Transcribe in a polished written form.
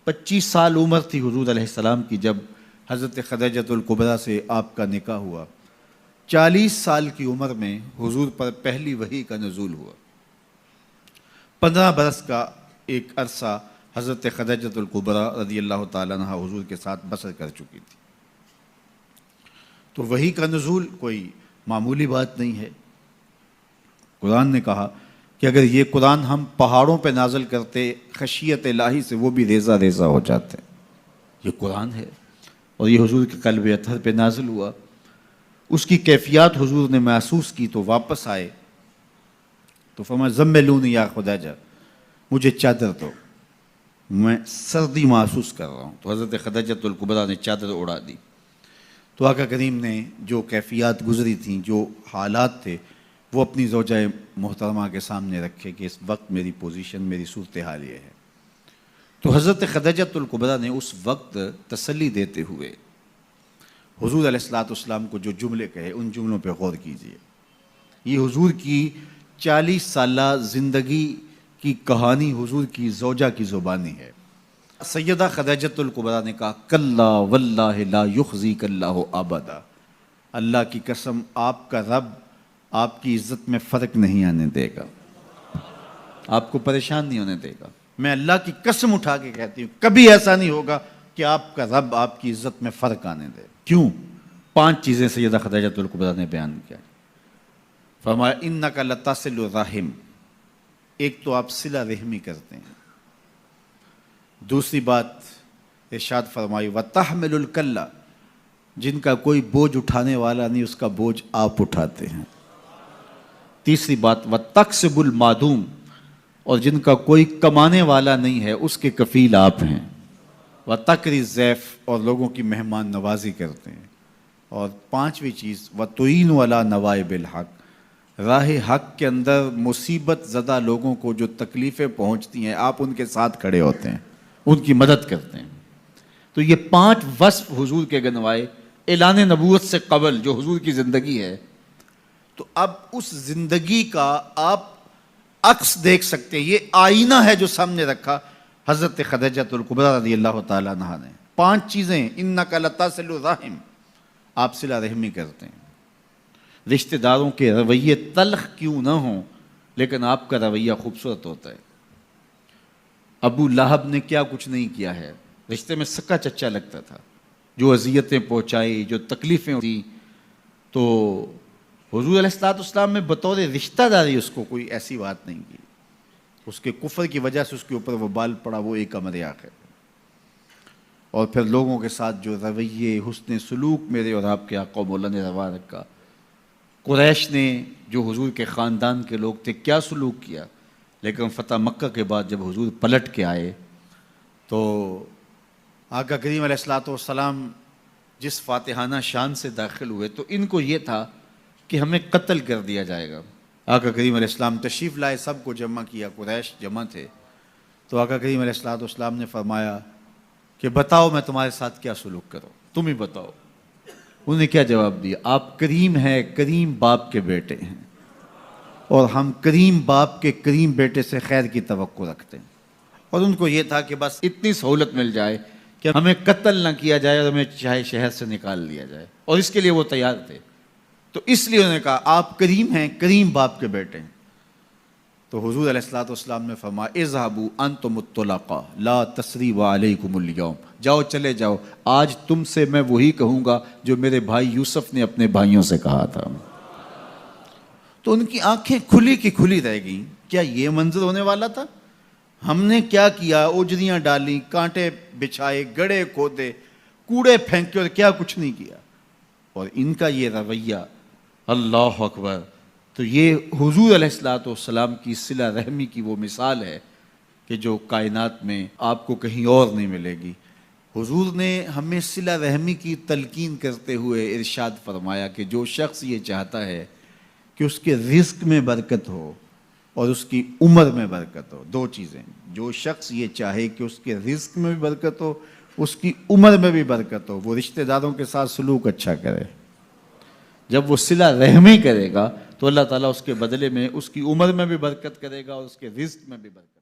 25 سال عمر تھی حضور علیہ السلام کی جب حضرت خدیجۃ الکبریٰ سے آپ کا نکاح ہوا۔ 40 سال کی عمر میں حضور پر پہلی وحی کا نزول ہوا۔ 15 برس کا ایک عرصہ حضرت خدیجۃ الکبریٰ رضی اللہ تعالیٰ عنہا حضور کے ساتھ بسر کر چکی تھی۔ تو وحی کا نزول کوئی معمولی بات نہیں ہے۔ قرآن نے کہا کہ اگر یہ قرآن ہم پہاڑوں پہ نازل کرتے خشیت الہی سے وہ بھی ریزہ ریزہ ہو جاتے۔ یہ قرآن ہے اور یہ حضور کے قلب اطہر پہ نازل ہوا۔ اس کی کیفیات حضور نے محسوس کی تو واپس آئے تو فرمایا زملونی یا خدیجہ، مجھے چادر دو، میں سردی محسوس کر رہا ہوں۔ تو حضرت خدیجۃ الکبریٰ نے چادر اڑا دی۔ تو آقا کریم نے جو کیفیات گزری تھیں، جو حالات تھے، وہ اپنی زوجہ محترمہ کے سامنے رکھے کہ اس وقت میری پوزیشن، میری صورتحال یہ ہے۔ تو حضرت خدیجۃ الکبریٰ نے اس وقت تسلی دیتے ہوئے حضور علیہ السلام کو جو جملے کہے، ان جملوں پہ غور کیجیے۔ یہ حضور کی 40 سالہ زندگی کی کہانی حضور کی زوجہ کی زبانی ہے۔ سیدہ خدیجۃ الکبریٰ نے کہا کلا واللہ لا یخزیک اللہ ابدا، اللہ کی قسم آپ کا رب آپ کی عزت میں فرق نہیں آنے دے گا، آپ کو پریشان نہیں ہونے دے گا۔ میں اللہ کی قسم اٹھا کے کہتی ہوں کبھی ایسا نہیں ہوگا کہ آپ کا رب آپ کی عزت میں فرق آنے دے۔ کیوں؟ 5 چیزیں سیدہ خدیجۃ الکبریٰ نے بیان کیا۔ فرمایا انک لتصل الرحم، ایک تو آپ صلہ رحمی کرتے ہیں۔ دوسری بات ارشاد فرمائی وتحمل الکلہ، جن کا کوئی بوجھ اٹھانے والا نہیں اس کا بوجھ آپ اٹھاتے ہیں۔ تیسری بات وتکسب المعدوم، اور جن کا کوئی کمانے والا نہیں ہے اس کے کفیل آپ ہیں۔ وتقری الضیف، اور لوگوں کی مہمان نوازی کرتے ہیں۔ اور 5ویں چیز وتعین علی نوائب الحق، راہ حق کے اندر مصیبت زدہ لوگوں کو جو تکلیفیں پہنچتی ہیں آپ ان کے ساتھ کھڑے ہوتے ہیں، ان کی مدد کرتے ہیں۔ تو یہ 5 وصف حضور کے گنوائے اعلان نبوت سے قبل جو حضور کی زندگی ہے۔ تو اب اس زندگی کا آپ عکس دیکھ سکتے ہیں، یہ آئینہ ہے جو سامنے رکھا حضرت خدیجۃ الکبریٰ رضی اللہ تعالیٰ عنہا نے۔ 5 چیزیں، انک لتصل الرحم، آپ صلہ رحمی کرتے ہیں۔ رشتہ داروں کے رویے تلخ کیوں نہ ہوں لیکن آپ کا رویہ خوبصورت ہوتا ہے۔ ابو لہب نے کیا کچھ نہیں کیا ہے، رشتے میں سکا چچا لگتا تھا، جو اذیتیں پہنچائی، جو تکلیفیں دی، تو حضور علیہ السلام میں بطور رشتہ داری اس کو کوئی ایسی بات نہیں کی۔ اس کے کفر کی وجہ سے اس کے اوپر وہ بال پڑا، وہ ایک امر آخر۔ اور پھر لوگوں کے ساتھ جو رویے، حسن سلوک میرے اور آپ کے آقا مولا نے روا رکھا۔ قریش نے جو حضور کے خاندان کے لوگ تھے کیا سلوک کیا، لیکن فتح مکہ کے بعد جب حضور پلٹ کے آئے تو آقا کریم علیہ السلام جس فاتحانہ شان سے داخل ہوئے تو ان کو یہ تھا کہ ہمیں قتل کر دیا جائے گا۔ آقا کریم علیہ السلام تشریف لائے، سب کو جمع کیا، قریش جمع تھے۔ تو آقا کریم علیہ السلام نے فرمایا کہ بتاؤ میں تمہارے ساتھ کیا سلوک کروں، تم ہی بتاؤ۔ انہوں نے کیا جواب دیا؟ آپ کریم ہیں، کریم باپ کے بیٹے ہیں، اور ہم کریم باپ کے کریم بیٹے سے خیر کی توقع رکھتے ہیں۔ اور ان کو یہ تھا کہ بس اتنی سہولت مل جائے کہ ہمیں قتل نہ کیا جائے اور ہمیں چاہے شہر سے نکال دیا جائے، اور اس کے لیے وہ تیار تھے۔ تو اس لیے انہوں نے کہا آپ کریم ہیں، کریم باپ کے بیٹے ہیں۔ تو حضور علیہ السلام نے فرمایا اذهبوا انتم الطلقاء لا تثریب علیکم اليوم، جاؤ چلے جاؤ، آج تم سے میں وہی کہوں گا جو میرے بھائی یوسف نے اپنے بھائیوں سے کہا تھا۔ تو ان کی آنکھیں کھلی کی کھلی رہ گئیں، کیا یہ منظر ہونے والا تھا؟ ہم نے کیا کیا، اجریاں ڈالیں، کانٹے بچھائے، گڑھے کھودے، کوڑے پھینکے، اور کیا کچھ نہیں کیا۔ اور ان کا یہ رویہ، اللہ اکبر! تو یہ حضور علیہ السلام کی صلہ رحمی کی وہ مثال ہے کہ جو کائنات میں آپ کو کہیں اور نہیں ملے گی۔ حضور نے ہمیں صلہ رحمی کی تلقین کرتے ہوئے ارشاد فرمایا کہ جو شخص یہ چاہتا ہے کہ اس کے رزق میں برکت ہو اور اس کی عمر میں برکت ہو، 2 چیزیں، جو شخص یہ چاہے کہ اس کے رزق میں بھی برکت ہو، اس کی عمر میں بھی برکت ہو، وہ رشتہ داروں کے ساتھ سلوک اچھا کرے۔ جب وہ صلہ رحمی کرے گا تو اللہ تعالیٰ اس کے بدلے میں اس کی عمر میں بھی برکت کرے گا اور اس کے رزق میں بھی برکت۔